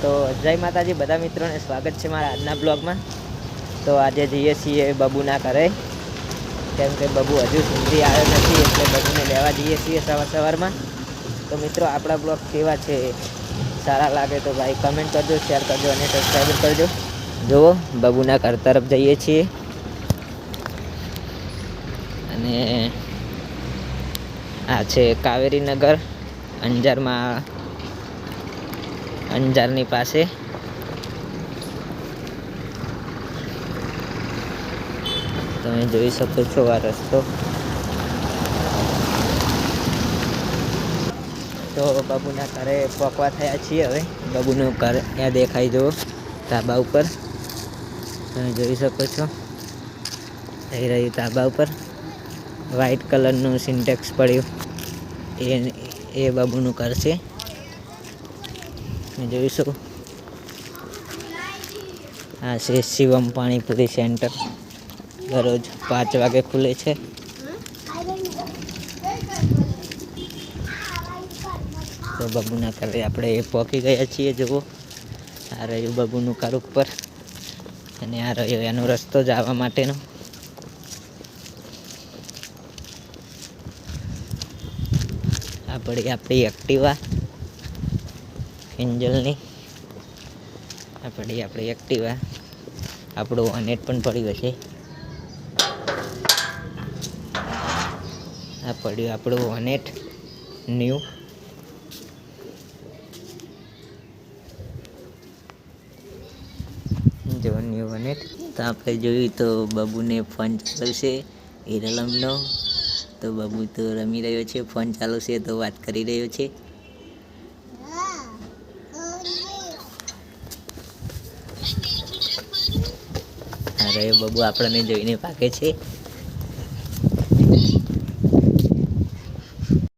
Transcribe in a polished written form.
તો જય માતાજી બધા મિત્રોને સ્વાગત છે મારા આજના બ્લોગમાં। તો આજે જઈએ છીએ બબુના ઘરે, કેમ કે બબુ હજુ સુધી આવ્યો નથી એટલે બબુને લેવા જઈએ છીએ સવારમાં। તો મિત્રો આપણા બ્લોગ કેવા છે, સારા લાગે તો ભાઈ કમેન્ટ કરજો, શેર કરજો અને સબસ્ક્રાઈબ કરજો। જુઓ બબુના ઘર તરફ જઈએ છીએ અને આ છે કાવેરીનગર અંજારની પાસે। તમે જોઈ શકો છો આ રસ્તો। તો બબુના ઘરે પહોંચવા થયા છીએ। હવે બબુનું ઘર ત્યાં દેખાઈ જુઓ ધાબા ઉપર, તમે જોઈ શકો છો થઈ રહ્યું ધાબા ઉપર વ્હાઈટ કલરનું સિન્ટેક્સ પડ્યું એ બબુનું ઘર છે। જોઈશું આ છે શિવમ પાણીપુરી સેન્ટર, દરરોજ 5 વાગે ખુલે છે। તો બબુના ઘરે આપણે પહોંચી ગયા છીએ। જુઓ આ રહ્યું બબુનું ઘર ઉપર અને આ રહ્યો એનો રસ્તો જવા માટેનો। આપણી એક્ટિવા એન્જલની, આપણી એક્ટિવા, આપણું અનેટ પણ પડ્યું હશે। આ પડ્યું આપણું અનેટ ન્યૂ। જો ન્યૂ અનેટ। તો આપણે જોયું તો બબુને ફોન ચાલુ છે હિરલમનો, તો બબુ તો રમી રહ્યો છે, ફોન ચાલુ છે તો વાત કરી રહ્યો છે। અરે બબુ આપણને જોઈને પાકે છે।